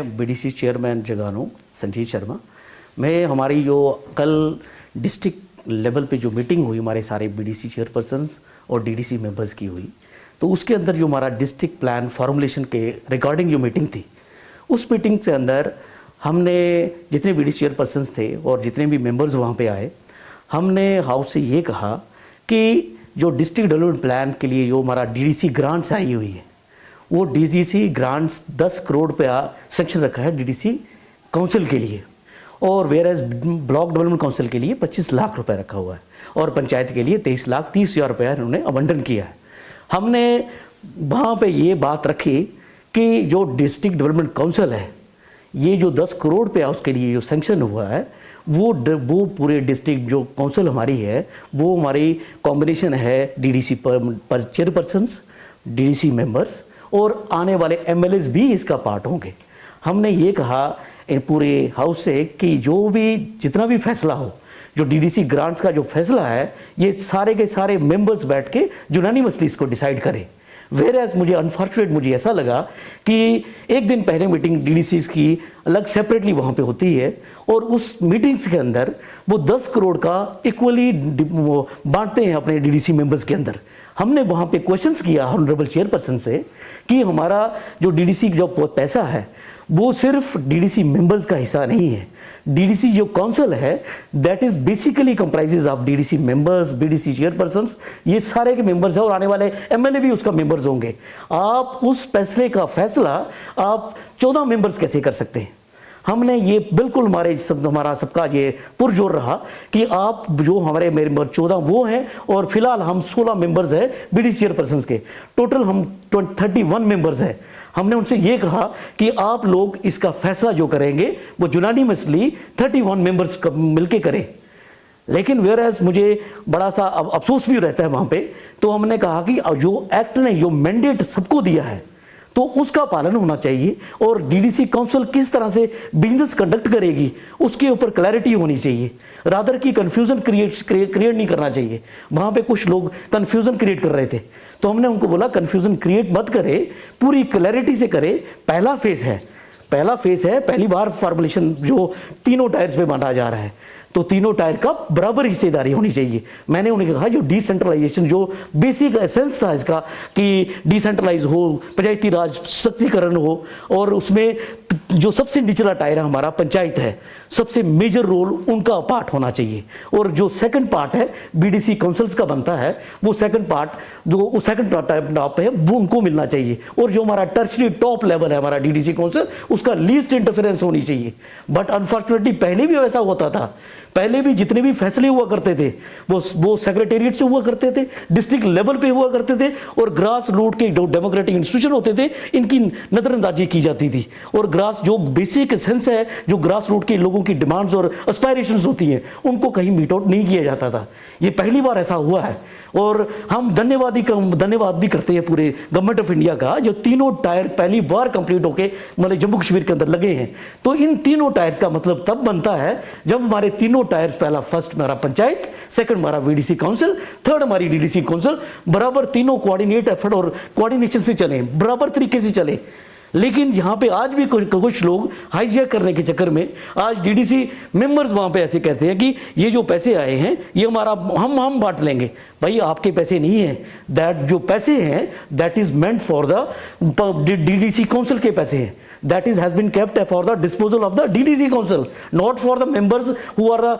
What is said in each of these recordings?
मैं BDC chairman जगानू संजीव शर्मा। मैं हमारी जो कल डिस्ट्रिक्ट लेवल पे जो मीटिंग हुई हमारे सारे बीडीसी चेयरपर्सन्स और डीडीसी मेंबर्स की हुई, तो उसके अंदर जो हमारा डिस्ट्रिक्ट प्लान फॉर्मुलेशन के रिगार्डिंग जो मीटिंग थी, उस मीटिंग के अंदर हमने जितने बीडीसी चेयरपर्सन्स थे और जितने भी मेंबर्स वहाँ पे आए, हमने हाउस से ये कहा कि जो डिस्ट्रिक्ट डेवलपमेंट प्लान के लिए जो हमारा डीडीसी ग्रांट्स आई हुई है, वो डीडीसी ग्रांट्स 10 करोड़ पे सेक्शन रखा है डीडीसी काउंसिल के लिए, और whereas block development council के लिए 25 लाख रुपए रखा हुआ है, और पंचायत के लिए 23,30,000 रुपया इन्होंने आवंटन किया है। हमने वहाँ पे ये बात रखी कि जो डिस्ट्रिक्ट डेवलपमेंट काउंसिल है, ये जो 10 करोड़ पे उसके लिए जो सेंक्शन हुआ है, वो पूरे डिस्ट्रिक्ट जो काउंसिल हमारी है, वो हमारी कॉम्बिनेशन है डीडीसी पर चेयरपर्सन्स, डीडीसी मेंबर्स और आने वाले एमएलएस भी इसका पार्ट होंगे। हमने ये कहा इन पूरे हाउस से कि जो भी जितना भी फैसला हो, जो डीडीसी ग्रांट्स का जो फैसला है, ये सारे के सारे मेंबर्स बैठ के यूनानिमसली इसको डिसाइड करें। वेयर एज मुझे ऐसा लगा कि एक दिन पहले मीटिंग डीडीसीज की अलग सेपरेटली वहाँ पे होती है, और उस मीटिंग्स के अंदर वो 10 करोड़ का इक्वली बांटते हैं अपने डीडीसी मेंबर्स के अंदर। हमने वहाँ पे क्वेश्चंस किया ऑनरेबल चेयरपर्सन से कि हमारा जो डीडीसी जो पैसा है, वो सिर्फ डीडीसी मेंबर्स का हिस्सा नहीं है। डीडीसी जो काउंसिल है, that is basically comprises of DDC members, DDC chairpersons, ये सारे के मेंबर्स हैं, और आने वाले एमएलए भी उसका मेंबर्स होंगे। आप उस फैसले का फैसला आप 14 मेंबर्स कैसे कर सकते हैं? हमने ये बिल्कुल हमारा सबका ये पुरजोर रहा कि आप जो हमारे मेंबर 14 वो हैं, और फिलहाल हम 16 मेंबर्स हैं बीडीसी चेयरपर्सन्स के, टोटल हम 31 मेंबर्स हैं। हमने उनसे ये कहा कि आप लोग इसका फैसला जो करेंगे वो यूनानिमसली 31 मेंबर्स मिलके करें। लेकिन वेयर एज मुझे बड़ा सा अफसोस भी रहता है वहाँ पे, तो हमने कहा कि जो एक्ट ने जो मैंडेट सबको दिया है, तो उसका पालन होना चाहिए, और डीडीसी काउंसिल किस तरह से बिजनेस कंडक्ट करेगी उसके ऊपर क्लैरिटी होनी चाहिए। रादर की कंफ्यूजन क्रिएट नहीं करना चाहिए। वहाँ पे कुछ लोग कंफ्यूजन क्रिएट कर रहे थे, तो हमने उनको बोला कंफ्यूजन क्रिएट मत करे, पूरी क्लैरिटी से करे। पहला फेज है, पहली बार फॉर्मुलेशन जो तीनों टायर्स पे बांटा जा रहा है, तो तीनों टायर का बराबर हिस्सेदारी होनी चाहिए। मैंने उन्हें कहा जो डिसेंट्रलाइजेशन जो बेसिक एसेंस था इसका कि डिसेंट्रलाइज हो, पंचायती राज सशक्तिकरण हो, और उसमें जो सबसे निचला टायर हमारा पंचायत है, सबसे मेजर रोल उनका पार्ट होना चाहिए। और जो सेकंड पार्ट है बीडीसी काउंसिल्स का बनता है, वो सेकंड पार्ट जो सेकंड टॉप है वो उनको मिलना चाहिए। और जो हमारा टर्चरी टॉप लेवल है हमारा डीडीसी काउंसिल, उसका लीस्ट इंटरफेरेंस होनी चाहिए। बट अनफॉर्चुनेटली पहले भी वैसा होता था, पहले भी जितने भी फैसले हुआ करते थे वो सेक्रेटेरिएट से हुआ करते थे, डिस्ट्रिक्ट लेवल पे हुआ करते थे, और ग्रास रूट के जो डेमोक्रेटिक इंस्टीट्यूशन होते थे इनकी नजरअंदाजी की जाती थी। और ग्रास जो बेसिक सेंस है, जो ग्रास रूट के लोगों की डिमांड्स और एस्पायरेशंस होती हैं, उनको कहीं मीट आउट नहीं किया जाता था। ये पहली बार ऐसा हुआ है, और हम धन्यवाद भी करते हैं पूरे गवर्नमेंट ऑफ इंडिया का, जो तीनों टायर पहली बार कंप्लीट होके मतलब जम्मू कश्मीर के अंदर लगे हैं। तो इन तीनों टायर्स का मतलब तब बनता है जब हमारे तीनों टायर्स, पहला फर्स्ट हमारा पंचायत, सेकंड हमारा बीडीसी काउंसिल, थर्ड हमारी डीडीसी काउंसिल, बराबर तीनों कोऑर्डिनेट एफर्ट और कोऑर्डिनेशन से चले, बराबर तरीके से चले। लेकिन यहाँ पे आज भी कुछ लोग हाईजैक करने के चक्कर में आज डीडीसी मेंबर्स वहाँ पे ऐसे कहते हैं कि ये जो पैसे आए हैं ये हमारा हम बांट लेंगे। भाई आपके पैसे नहीं है, दैट जो पैसे हैं that is meant for the DDC council के पैसे हैं, that has been kept for the disposal of the DDC council, not for the members who are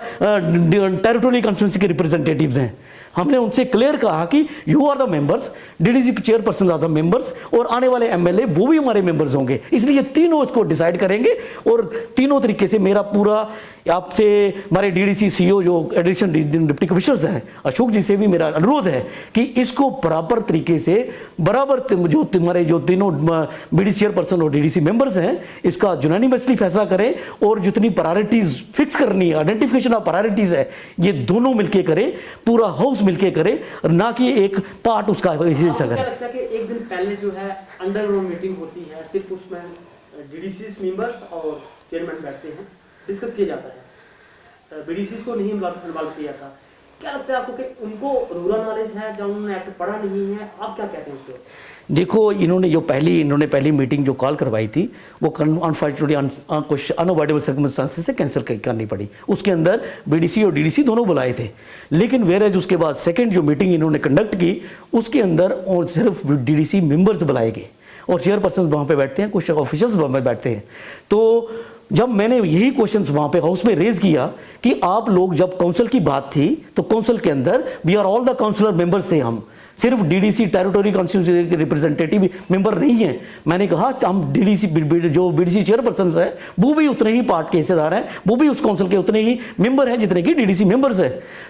territorial constituency के representatives हैं। हमने उनसे क्लियर कहा कि you are the members, DDC chairperson are the members, और आने वाले एमएलए वो भी हमारे मेंबर्स होंगे, इसलिए तीनों इसको डिसाइड करेंगे। और तीनों तरीके से मेरा पूरा आपसे, हमारे डीडीसी सीईओ जो एडिशनल डिप्टी कमिश्नर्स हैं अशोक जी से भी मेरा अनुरोध है कि इसको बराबर तरीके से बराबर जो तुम्हारे जो तीनों बीडीसी चेयरपर्सन और डीडीसी मेंबर्स हैं इसका यूनानिमसली फैसला करें, और जितनी प्रायोरिटीज फिक्स करनी है, आइडेंटिफिकेशन ऑफ प्रायोरिटीज है, ये दोनों मिलके करें, पूरा हाउस मिलके करे, ना कि एक पार्ट उसका हिस्सा करे। लगता है कि एक दिन पहले जो है अंडरग्राउंड मीटिंग होती है, सिर्फ उसमें डीडीसी मेंबर्स और चेयरमैन बैठते हैं, डिस्कस किया जाता है, बीडीसी को नहीं इन्वॉल्व किया था। क्या लगता है आपको कि उनको रूरल नॉलेज है या उन्होंने एक्ट पढ़ा नहीं है, आप क्या कहते हैं उसको? देखो, इन्होंने पहली मीटिंग जो कॉल करवाई थी वो अनफॉर्चुनेटली कुछ अनअवॉइडेबल सर्कमस्टांसेस से कैंसिल करनी पड़ी। उसके अंदर बीडीसी और डीडीसी दोनों बुलाए थे, लेकिन वेरेज उसके बाद सेकंड जो मीटिंग इन्होंने कंडक्ट की उसके अंदर और सिर्फ डीडीसी मेंबर्स बुलाए गए और चेयरपर्सन वहाँ पे बैठते हैं, कुछ ऑफिशियल्स वहाँ पे बैठते हैं। तो जब मैंने यही क्वेश्चंस वहाँ पे हाउस में रेज किया कि आप लोग, जब काउंसिल की बात थी तो काउंसिल के अंदर we are all the councillor members थे, हम सिर्फ डीडीसी टेरिटोरी कॉन्स्टिट्यूंसी के रिप्रेजेंटेटिव मेंबर नहीं है। मैंने कहा हम डीडीसी जो बीडीसी चेयरपर्सन है वो भी उतने ही पार्ट के हिस्सेदार हैं, वो भी उस काउंसिल के उतने ही मेंबर हैं जितने की डीडीसी मेंबर्स है।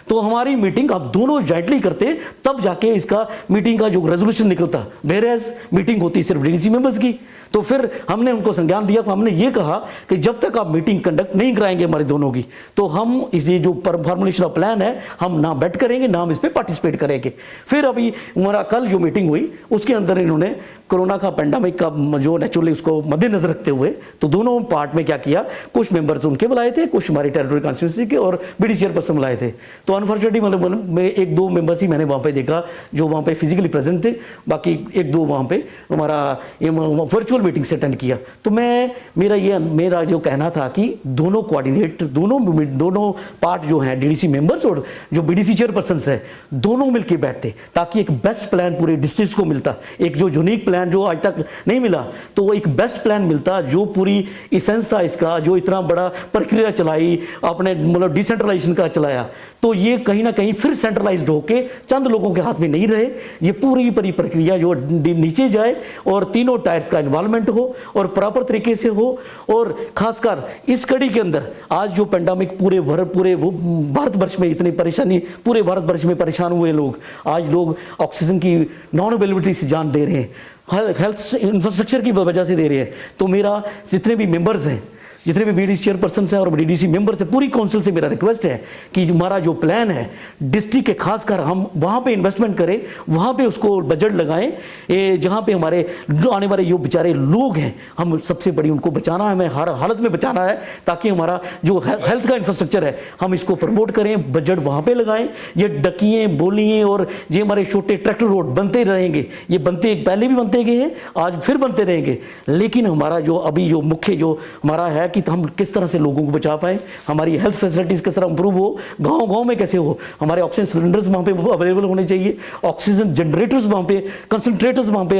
तो हमारी मीटिंग आप दोनों जॉइंटली करते तब जाके इसका मीटिंग का जो रेजोल्यूशन निकलता, वेयरएज मीटिंग होती सिर्फ डीडीसी मेंबर्स की। तो फिर हमने उनको संज्ञान दिया, हमने ये कहा कि जब तक आप मीटिंग कंडक्ट नहीं कराएंगे हमारे दोनों की, तो हम इस ये जो फॉर्मुलेशन ऑफ प्लान है हम ना बैठ करेंगे ना हम इस पर पार्टिसिपेट करेंगे। फिर अभी हमारा कल जो मीटिंग हुई उसके अंदर इन्होंने कोरोना का पेंडेमिक का जो नेचुरली उसको मद्देनजर रखते हुए तो दोनों पार्ट में क्या किया, कुछ मेंबर्स उनके बुलाए थे, कुछ हमारी टेरिटोरी कॉन्स्टिट्यूंसी के और बीडी चेयरपर्सन बुलाए थे। तो अनफॉर्चुनेटली मतलब मैं एक दो मेंबर्स ही मैंने वहाँ पे देखा जो वहाँ पे फिजिकली प्रेजेंट थे, बाकी एक दो वहाँ पे हमारा वर्चुअल मीटिंग से अटेंड किया। तो मेरा जो कहना था कि दोनों कोऑर्डिनेट दोनों पार्ट जो हैं डीडीसी मेंबर्स और जो बीडीसी चेयरपर्सन है दोनों मिलकर बैठते ताकि एक बेस्ट प्लान पूरे डिस्ट्रिक्ट को मिलता, एक जो यूनिक प्लान जो आज तक नहीं मिला तो वो एक बेस्ट प्लान मिलता, जो पूरी इसेंस था इसका, जो इतना बड़ा प्रक्रिया चलाई आपने मतलब डिसेंट्रलाइजेशन का चलाया, तो ये कहीं ना कहीं फिर सेंट्रलाइज्ड होके चंद लोगों के हाथ में नहीं रहे। ये पूरी प्रक्रिया जो नीचे जाए और तीनों टायर्स का इन्वॉल्वमेंट हो और प्रॉपर तरीके से हो। और खासकर इस कड़ी के अंदर आज जो पेंडेमिक पूरे भारतवर्ष में इतनी परेशानी, पूरे भारतवर्ष में परेशान हुए लोग, आज लोग ऑक्सीजन की नॉन अवेलेबिलिटी से जान दे रहे हैं, हेल्थ इंफ्रास्ट्रक्चर की वजह से दे रहे हैं। तो मेरा जितने भी मेंबर्स हैं, जितने भी बीडीसी चेयरपर्सन हैं और डीडीसी मेंबर से पूरी काउंसिल से मेरा रिक्वेस्ट है कि हमारा जो प्लान है डिस्ट्रिक्ट के खासकर हम वहाँ पे इन्वेस्टमेंट करें, वहाँ पे उसको बजट लगाएं, जहाँ पे हमारे आने वाले जो बेचारे लोग हैं हम सबसे बड़ी उनको बचाना है, हमें हर हालत में बचाना है ताकि हमारा जो हेल्थ का इंफ्रास्ट्रक्चर है हम इसको प्रमोट करें, बजट वहाँ पर लगाएं। ये डकिए बोलिए और ये हमारे छोटे ट्रैक्टर रोड बनते रहेंगे, ये बनते पहले भी बनते गए हैं, आज फिर बनते रहेंगे, लेकिन हमारा जो अभी जो मुख्य जो हमारा है कि हम किस तरह से लोगों को बचा पाए, हमारी हेल्थ फैसिलिटीज किस तरह इंप्रूव हो, गांव-गांव में कैसे हो, हमारे ऑक्सीजन सिलेंडर्स वहां पे अवेलेबल होने चाहिए, ऑक्सीजन जनरेटर्स वहां पे, कंसंट्रेटर्स वहां पे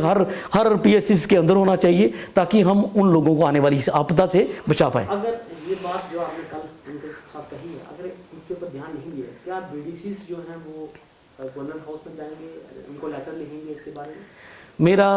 हर पीएससी के अंदर होना चाहिए ताकि हम उन लोगों को आने वाली इस आपदा से बचा पाए। अगर ये बात जो आपने कल उनके साथ कही है, अगर उनके ऊपर ध्यान नहीं दिया, क्या बीडीसी जो हैं वो गवर्नमेंट हाउस में जाएंगे, उनको लेटर लिखेंगे इसके बारे में?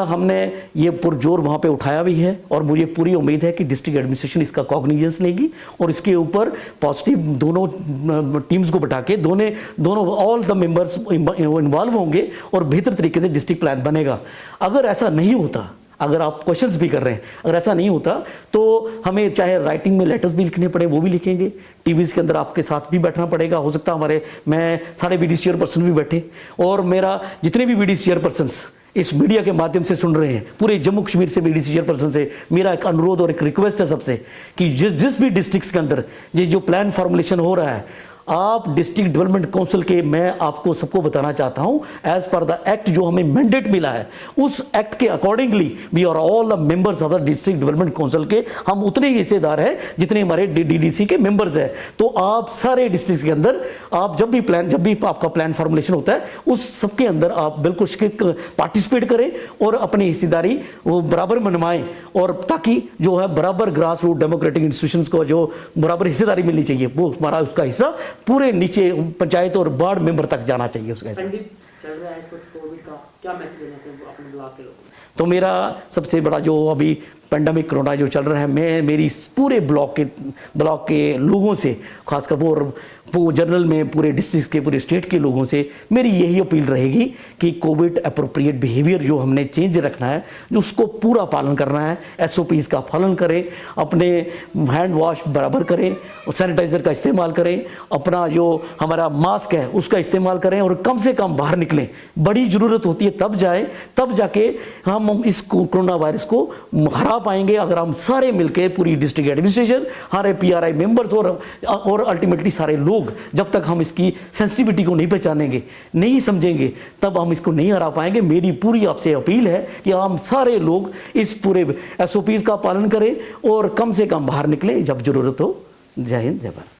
हमने ये पुरजोर वहाँ पे उठाया भी है और मुझे पूरी उम्मीद है कि डिस्ट्रिक्ट एडमिनिस्ट्रेशन इसका कॉग्निजेंस लेगी और इसके ऊपर पॉजिटिव दोनों टीम्स को बैठा के दोनों ऑल द मेंबर्स इन्वॉल्व होंगे और बेहतर तरीके से डिस्ट्रिक्ट प्लान बनेगा। अगर ऐसा नहीं होता, अगर आप क्वेश्चंस भी कर रहे हैं, अगर ऐसा नहीं होता तो हमें चाहे राइटिंग में लेटर्स भी लिखने पड़े वो भी लिखेंगे, टीवीज़ के अंदर आपके साथ भी बैठना पड़ेगा, हो सकता है मैं सारे बीडीसी चेयरपर्सन भी बैठे और मेरा जितने भी बीडीसी चेयरपर्सन इस मीडिया के माध्यम से सुन रहे हैं, पूरे जम्मू कश्मीर से बीडीसी चेयरपर्सन से मेरा एक अनुरोध और एक रिक्वेस्ट है सबसे कि जिस भी डिस्ट्रिक्ट्स के अंदर ये जो प्लान फॉर्मुलेशन हो रहा है, आप डिस्ट्रिक्ट डेवलपमेंट काउंसिल के, मैं आपको सबको बताना चाहता हूं एज पर द एक्ट जो हमें मैंडेट मिला है उस एक्ट के accordingly we are all the members of the district development council के, हम उतने ही हिस्सेदार हैं जितने हमारे डीडीसी के मेंबर्स हैं। तो आप सारे डिस्ट्रिक्ट के अंदर आप जब भी आपका प्लान फॉर्मुलेशन होता है उस सबके अंदर आप बिल्कुल पार्टिसिपेट करें और अपनी हिस्सेदारी वो बराबर मनवाएं और ताकि जो है बराबर ग्रास रूट डेमोक्रेटिक इंस्टीट्यूशंस को जो बराबर हिस्सेदारी मिलनी चाहिए वो हमारा उसका हिस्सा पूरे नीचे पंचायत और वार्ड मेंबर तक जाना चाहिए उसका हिस्सा। पंडित चल रहा है इसको कोविड का, क्या मैसेज देना चाहिए अपने ब्लॉक के लोगों को? तो मेरा सबसे बड़ा जो अभी पेंडेमिक कोरोना जो चल रहा है, मैं मेरी पूरे ब्लॉक के लोगों से, खासकर वो जनरल में पूरे डिस्ट्रिक्ट के, पूरे स्टेट के लोगों से मेरी यही अपील रहेगी कि कोविड अप्रोप्रिएट बिहेवियर जो हमने चेंज रखना है, जो उसको पूरा पालन करना है, SOPs का पालन करें, अपने हैंड वॉश बराबर करें और सैनिटाइज़र का इस्तेमाल करें, अपना जो हमारा मास्क है उसका इस्तेमाल करें और कम से कम बाहर निकलें, बड़ी ज़रूरत होती है तब जाए, तब जाके हम इस कोरोना वायरस को हरा हरा पाएंगे अगर हम सारे मिलकर पूरी डिस्ट्रिक्ट एडमिनिस्ट्रेशन, हमारे PRI मेंबर्स और अल्टीमेटली सारे लोग, जब तक हम इसकी सेंसिटिविटी को नहीं पहचानेंगे, नहीं समझेंगे, तब हम इसको नहीं हरा पाएंगे। मेरी पूरी आपसे अपील है कि हम सारे लोग इस पूरे SOPs का पालन करें और कम से कम बाहर निकलें जब जरूरत हो। जय हिंद, जय भारत।